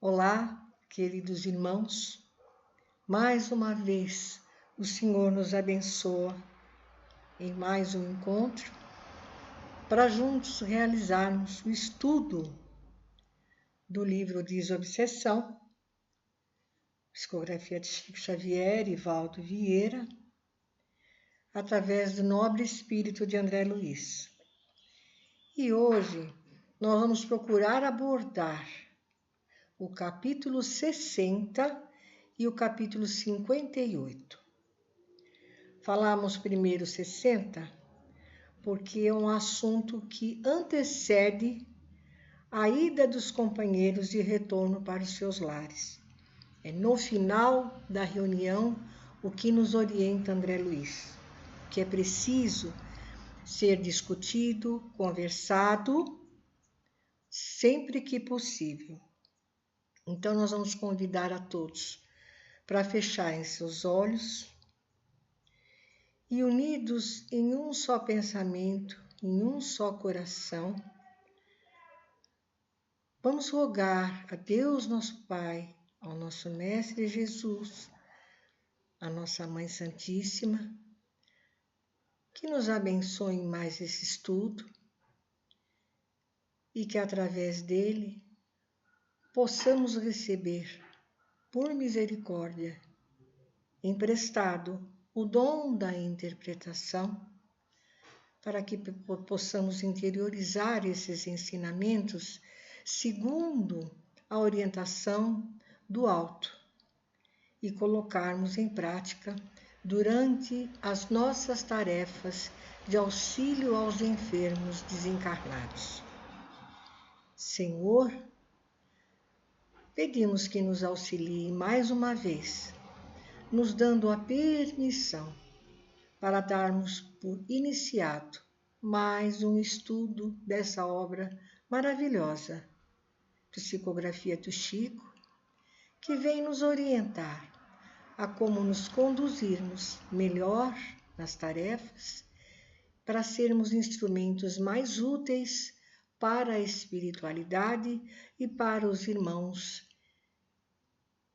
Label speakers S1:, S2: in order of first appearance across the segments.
S1: Olá, queridos irmãos. Mais uma vez, o Senhor nos abençoa em mais um encontro para juntos realizarmos o estudo do livro Desobsessão, psicografia de Chico Xavier e Valdo Vieira, através do nobre espírito de André Luiz. E hoje nós vamos procurar abordar o capítulo 60 e o capítulo 58. Falamos primeiro 60 porque é um assunto que antecede a ida dos companheiros de retorno para os seus lares. É no final da reunião o que nos orienta André Luiz, que é preciso ser discutido, conversado, sempre que possível. Então nós vamos convidar a todos para fecharem seus olhos e, unidos em um só pensamento, em um só coração, vamos rogar a Deus nosso Pai, ao nosso Mestre Jesus, a nossa Mãe Santíssima, que nos abençoe em mais esse estudo e que através dele possamos receber, por misericórdia, emprestado o dom da interpretação, para que possamos interiorizar esses ensinamentos segundo a orientação do alto e colocarmos em prática durante as nossas tarefas de auxílio aos enfermos desencarnados. Senhor, pedimos que nos auxilie mais uma vez, nos dando a permissão para darmos por iniciado mais um estudo dessa obra maravilhosa, Psicografia do Chico, que vem nos orientar a como nos conduzirmos melhor nas tarefas para sermos instrumentos mais úteis para a espiritualidade e para os irmãos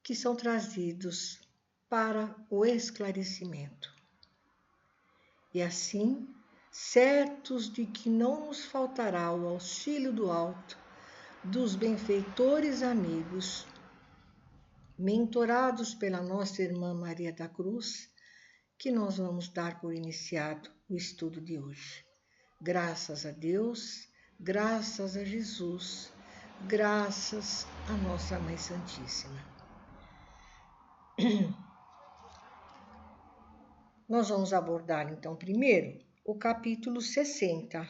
S1: que são trazidos para o esclarecimento. E assim, certos de que não nos faltará o auxílio do alto, dos benfeitores amigos, mentorados pela nossa irmã Maria da Cruz, que nós vamos dar por iniciado o estudo de hoje. Graças a Deus, graças a Jesus, graças à nossa Mãe Santíssima. Nós vamos abordar, então, primeiro, o capítulo 60,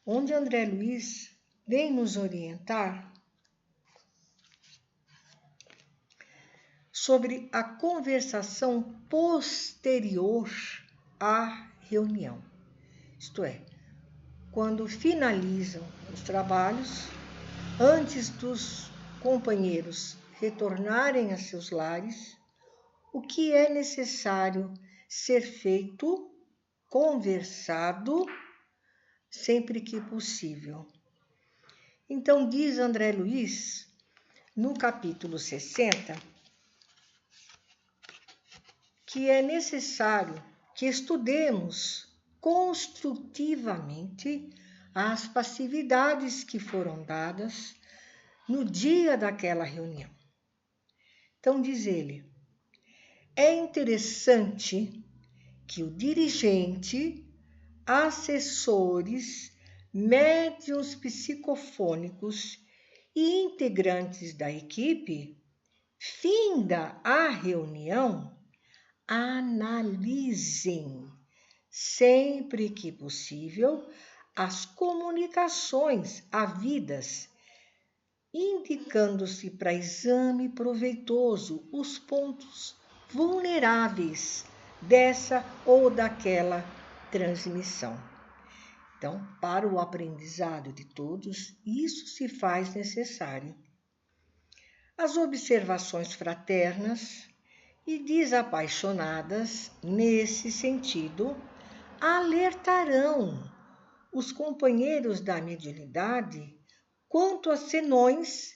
S1: onde André Luiz vem nos orientar sobre a conversação posterior à reunião. Isto é, quando finalizam os trabalhos, antes dos companheiros retornarem a seus lares, o que é necessário ser feito, conversado, sempre que possível. Então, diz André Luiz, no capítulo 60, que é necessário que estudemos construtivamente as passividades que foram dadas no dia daquela reunião. Então, diz ele, é interessante que o dirigente, assessores, médiuns psicofônicos e integrantes da equipe, finda a reunião, analisem, sempre que possível, as comunicações havidas, indicando-se para exame proveitoso os pontos vulneráveis dessa ou daquela transmissão. Então, para o aprendizado de todos, isso se faz necessário. As observações fraternas e desapaixonadas, nesse sentido, alertarão os companheiros da mediunidade quanto a senões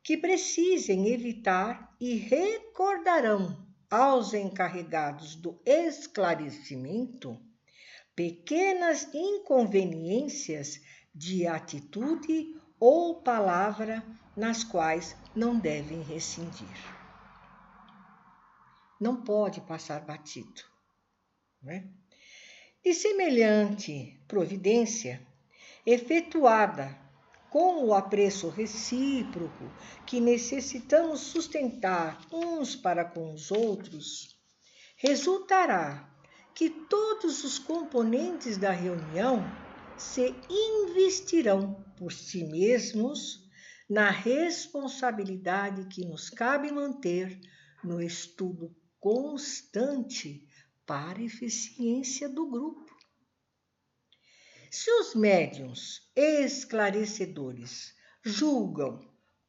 S1: que precisem evitar e recordarão aos encarregados do esclarecimento pequenas inconveniências de atitude ou palavra nas quais não devem rescindir. Não pode passar batido, né? De semelhante providência, efetuada com o apreço recíproco que necessitamos sustentar uns para com os outros, resultará que todos os componentes da reunião se investirão por si mesmos na responsabilidade que nos cabe manter no estudo constante para a eficiência do grupo. Se os médiuns esclarecedores julgam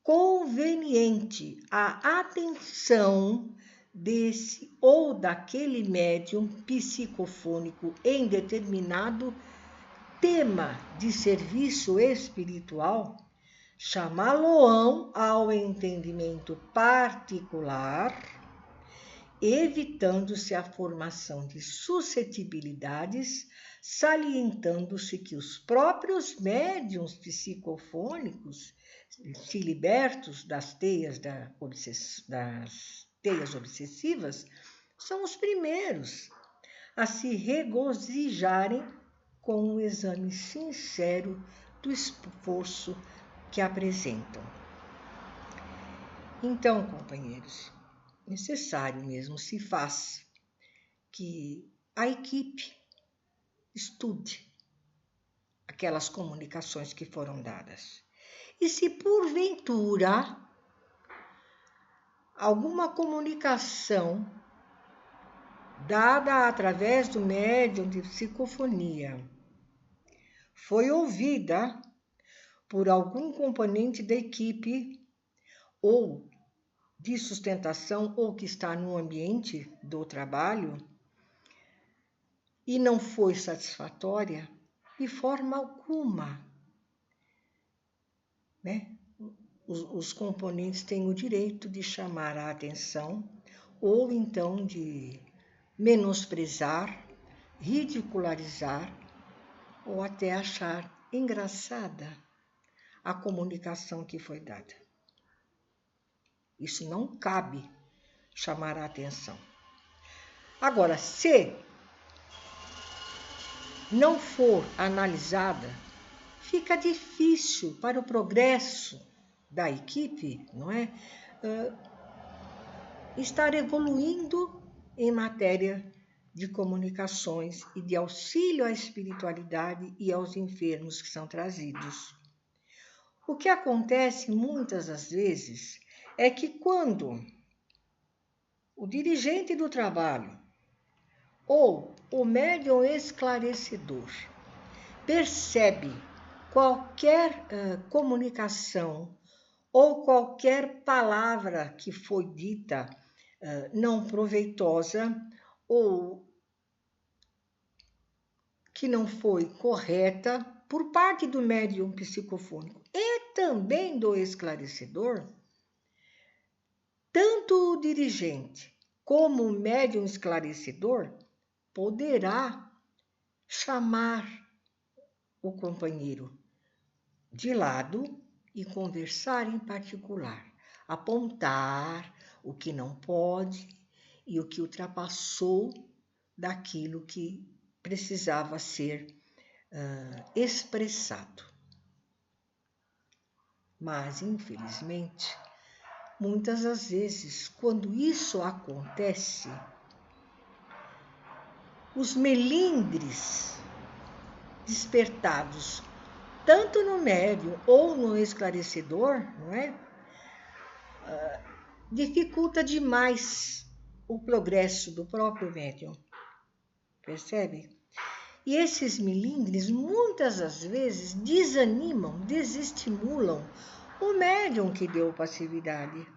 S1: conveniente a atenção desse ou daquele médium psicofônico em determinado tema de serviço espiritual, chamá-lo-ão ao entendimento particular, evitando-se a formação de suscetibilidades, salientando-se que os próprios médiuns psicofônicos, se libertos das teias obsessivas, são os primeiros a se regozijarem com um exame sincero do esforço que apresentam. Então, companheiros, necessário mesmo se faz que a equipe estude aquelas comunicações que foram dadas. E se porventura alguma comunicação dada através do médium de psicofonia foi ouvida por algum componente da equipe ou de sustentação ou que está no ambiente do trabalho e não foi satisfatória, de forma alguma, né? Os componentes têm o direito de chamar a atenção ou então de menosprezar, ridicularizar ou até achar engraçada a comunicação que foi dada. Isso não cabe chamar a atenção. Agora, se não for analisada, fica difícil para o progresso da equipe, não é? Estar evoluindo em matéria de comunicações e de auxílio à espiritualidade e aos enfermos que são trazidos. O que acontece muitas das vezes é que quando o dirigente do trabalho ou o médium esclarecedor percebe qualquer comunicação ou qualquer palavra que foi dita não proveitosa ou que não foi correta por parte do médium psicofônico e também do esclarecedor, tanto o dirigente como o médium esclarecedor poderá chamar o companheiro de lado e conversar em particular, apontar o que não pode e o que ultrapassou daquilo que precisava ser expressado. Mas, infelizmente, muitas das vezes, quando isso acontece, os melindres despertados, tanto no médium ou no esclarecedor, não é? Dificulta demais o progresso do próprio médium, percebe? E esses melindres, muitas das vezes, desanimam, desestimulam o médium que deu passividade.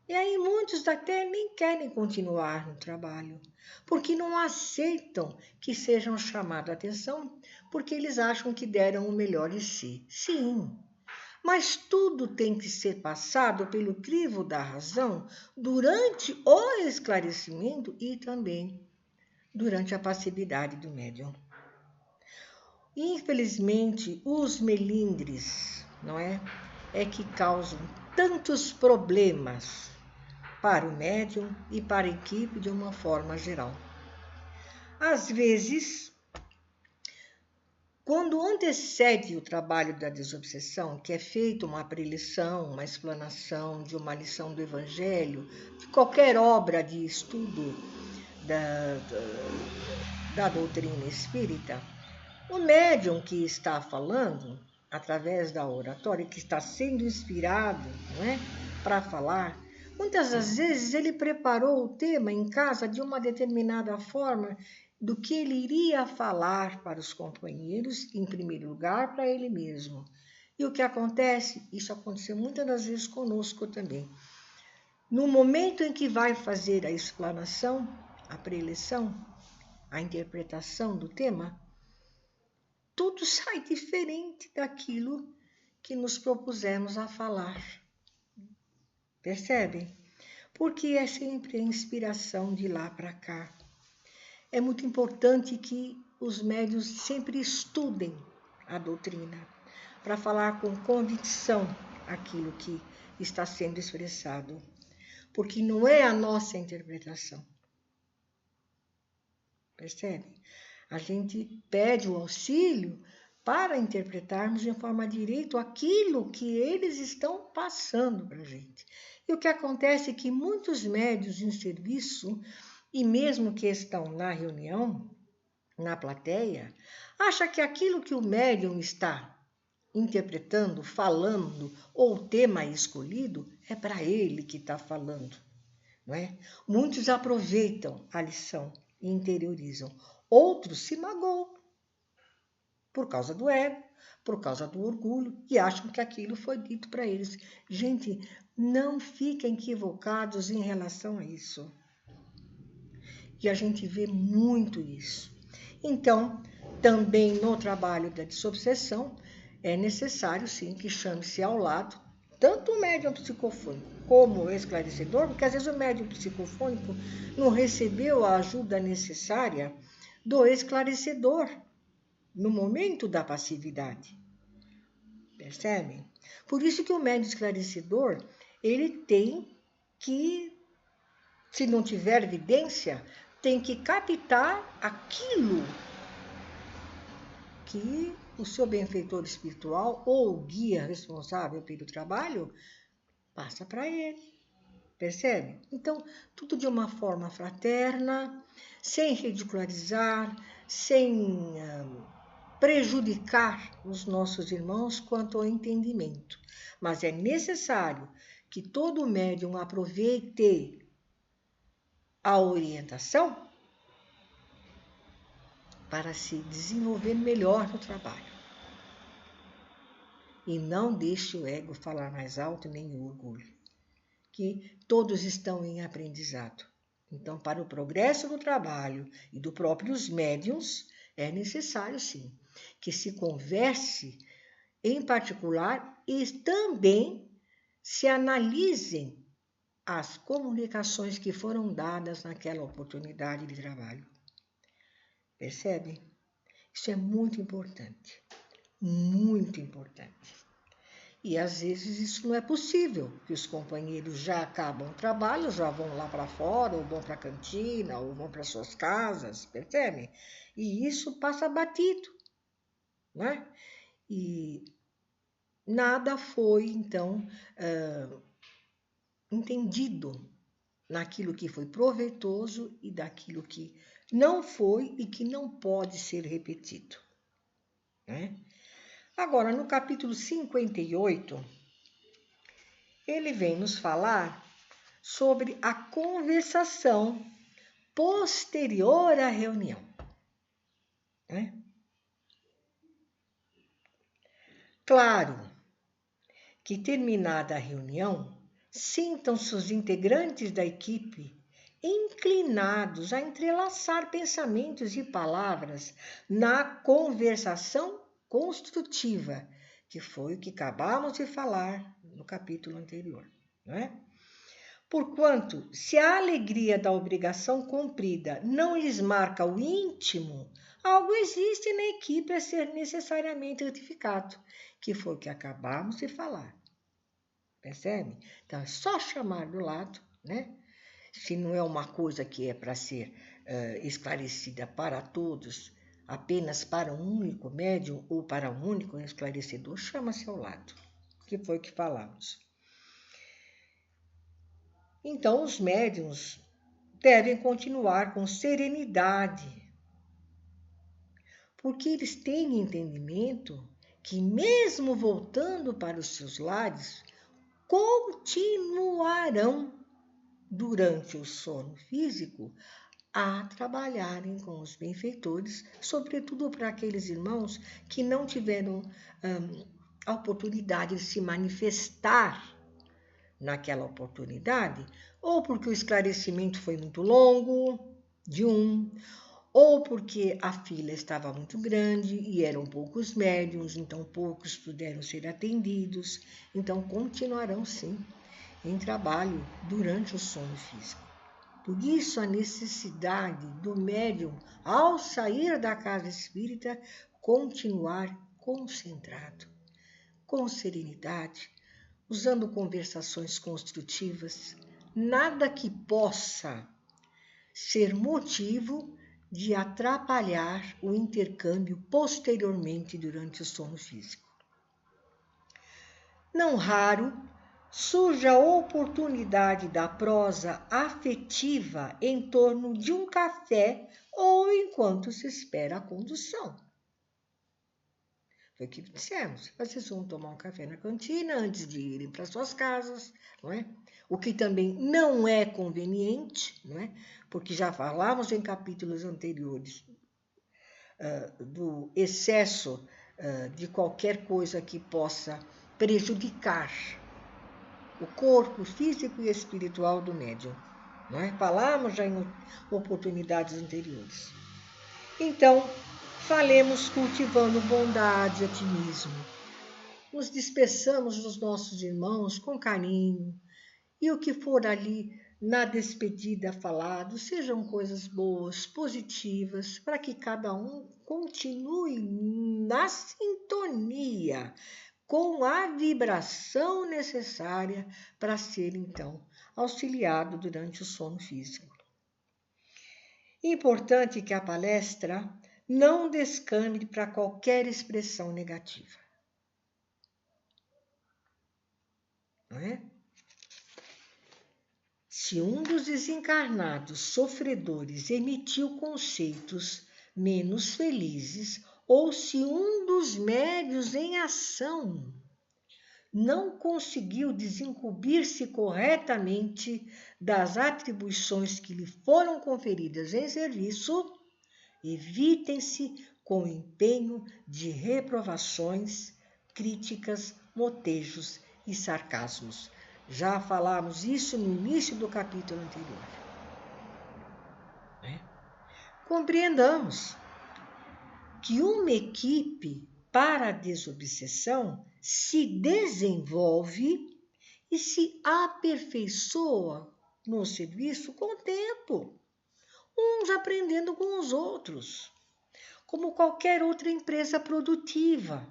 S1: E aí muitos até nem querem continuar no trabalho, porque não aceitam que sejam chamados a atenção, porque eles acham que deram o melhor em si. Sim, Mas tudo tem que ser passado pelo crivo da razão durante o esclarecimento e também durante a passividade do médium. Infelizmente, os melindres, não é que causam tantos problemas para o médium e para a equipe de uma forma geral. Às vezes, quando antecede o trabalho da desobsessão, que é feita uma preleção, uma explanação de uma lição do Evangelho, de qualquer obra de estudo da doutrina espírita, o médium que está falando, através da oratória, que está sendo inspirado, não é, para falar, muitas das vezes ele preparou o tema em casa de uma determinada forma do que ele iria falar para os companheiros, em primeiro lugar, para ele mesmo. E o que acontece? Isso aconteceu muitas das vezes conosco também. No momento em que vai fazer a explanação, a preleção, a interpretação do tema, tudo sai diferente daquilo que nos propusemos a falar. Percebem? Porque é sempre a inspiração de lá para cá. É muito importante que os médiuns sempre estudem a doutrina, para falar com convicção aquilo que está sendo expressado, porque não é a nossa interpretação. Percebe? A gente pede o auxílio para interpretarmos de forma direita aquilo que eles estão passando para a gente. E o que acontece é que muitos médiuns em serviço, e mesmo que estão na reunião, na plateia, acham que aquilo que o médium está interpretando, falando, ou o tema escolhido, é para ele que está falando. Não é? Muitos aproveitam a lição e interiorizam. Outros se magoam por causa do ego, por causa do orgulho, e acham que aquilo foi dito para eles. Gente, não fiquem equivocados em relação a isso. E a gente vê muito isso. Então, também no trabalho da desobsessão, é necessário, sim, que chame-se ao lado tanto o médium psicofônico como o esclarecedor, porque às vezes o médium psicofônico não recebeu a ajuda necessária do esclarecedor no momento da passividade. Percebem? Por isso que o médium esclarecedor, ele tem que, se não tiver evidência, tem que captar aquilo que o seu benfeitor espiritual ou o guia responsável pelo trabalho passa para ele. Percebe? Então, tudo de uma forma fraterna, sem ridicularizar, sem prejudicar os nossos irmãos quanto ao entendimento. Mas é necessário que todo médium aproveite a orientação para se desenvolver melhor no trabalho. E não deixe o ego falar mais alto, nem o orgulho, que todos estão em aprendizado. Então, para o progresso do trabalho e dos próprios médiuns, é necessário, sim, que se converse em particular e também se analisem as comunicações que foram dadas naquela oportunidade de trabalho. Percebe? Isso é muito importante, muito importante. E às vezes isso não é possível, que os companheiros já acabam o trabalho, já vão lá para fora, ou vão para a cantina, ou vão para suas casas, percebe? E isso passa batido, né? E nada foi, então, entendido naquilo que foi proveitoso e daquilo que não foi e que não pode ser repetido, né? Agora, no capítulo 58, ele vem nos falar sobre a conversação posterior à reunião, né? Claro que, terminada a reunião, sintam-se os integrantes da equipe inclinados a entrelaçar pensamentos e palavras na conversação construtiva que foi o que acabamos de falar no capítulo anterior, não é? Porquanto, se a alegria da obrigação cumprida não lhes marca o íntimo, algo existe na equipe a ser necessariamente retificado, que foi o que acabamos de falar. Percebe? Então, é só chamar do lado, né? Se não é uma coisa que é para ser esclarecida para todos, apenas para um único médium ou para um único esclarecedor, chama-se ao lado, que foi o que falamos. Então, os médiuns devem continuar com serenidade, porque eles têm entendimento que, mesmo voltando para os seus lares, continuarão, durante o sono físico, a trabalharem com os benfeitores, sobretudo para aqueles irmãos que não tiveram a oportunidade de se manifestar naquela oportunidade, ou porque o esclarecimento foi muito longo, ou porque a fila estava muito grande e eram poucos médiuns, então poucos puderam ser atendidos, então continuarão sim em trabalho durante o sono físico. Por isso a necessidade do médium, ao sair da casa espírita, continuar concentrado, com serenidade, usando conversações construtivas, nada que possa ser motivo de atrapalhar o intercâmbio posteriormente durante o sono físico. Não raro, surge a oportunidade da prosa afetiva em torno de um café ou enquanto se espera a condução. Foi o que dissemos. Vocês vão tomar um café na cantina antes de irem para suas casas, não é? O que também não é conveniente, não é? Porque já falamos em capítulos anteriores do excesso de qualquer coisa que possa prejudicar o corpo físico e espiritual do médium. Não é? Falamos já em oportunidades anteriores. Então, falemos cultivando bondade e otimismo. Nos despeçamos dos nossos irmãos com carinho, e o que for ali na despedida falado sejam coisas boas, positivas, para que cada um continue na sintonia com a vibração necessária para ser, então, auxiliado durante o sono físico. Importante que a palestra não descambe para qualquer expressão negativa. Não é? Se um dos desencarnados sofredores emitiu conceitos menos felizes, ou se um dos médios em ação não conseguiu desincumbir-se corretamente das atribuições que lhe foram conferidas em serviço, evitem-se com o empenho de reprovações, críticas, motejos e sarcasmos. Já falamos isso no início do capítulo anterior. Compreendamos que uma equipe para a desobsessão se desenvolve e se aperfeiçoa no serviço com o tempo, uns aprendendo com os outros, como qualquer outra empresa produtiva.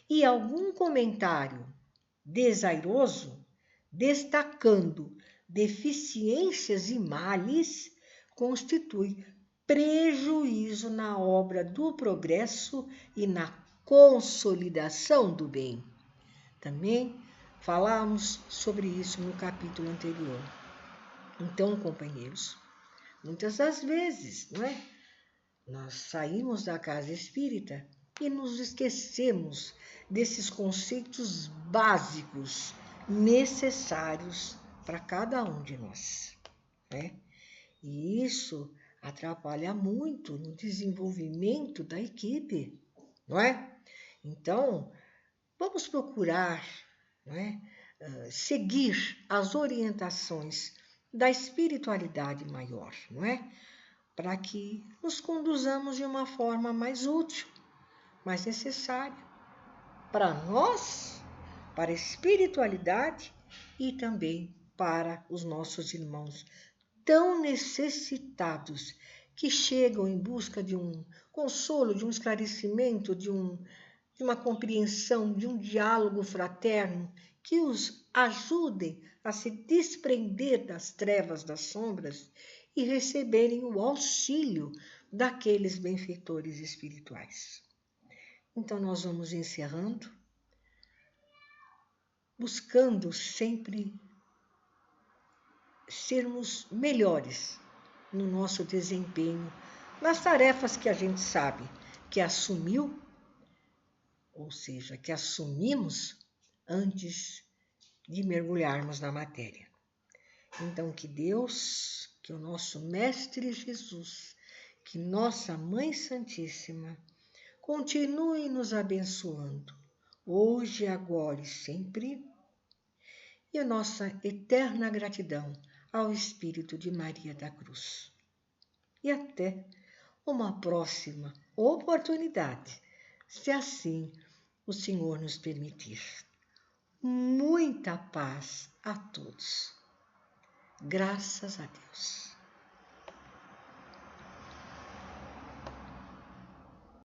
S1: E algum comentário desairoso, destacando deficiências e males, constitui prejuízo na obra do progresso e na consolidação do bem. Também falamos sobre isso no capítulo anterior. Então, companheiros, muitas das vezes, não é? Nós saímos da casa espírita e nos esquecemos desses conceitos básicos necessários para cada um de nós, né? E isso atrapalha muito no desenvolvimento da equipe, não é? Então, vamos procurar, não é? Seguir as orientações da espiritualidade maior, não é? Para que nos conduzamos de uma forma mais útil, mais necessária, para nós, para a espiritualidade e também para os nossos irmãos tão necessitados que chegam em busca de um consolo, de um esclarecimento, de uma compreensão, de um diálogo fraterno que os ajudem a se desprender das trevas, das sombras e receberem o auxílio daqueles benfeitores espirituais. Então, nós vamos encerrando, buscando sempre sermos melhores no nosso desempenho, nas tarefas que a gente sabe que assumiu, ou seja, que assumimos antes de mergulharmos na matéria. Então, que Deus, que o nosso Mestre Jesus, que nossa Mãe Santíssima, continue nos abençoando, hoje, agora e sempre, e a nossa eterna gratidão ao Espírito de Maria da Cruz. E até uma próxima oportunidade, se assim o Senhor nos permitir. Muita paz a todos. Graças a Deus.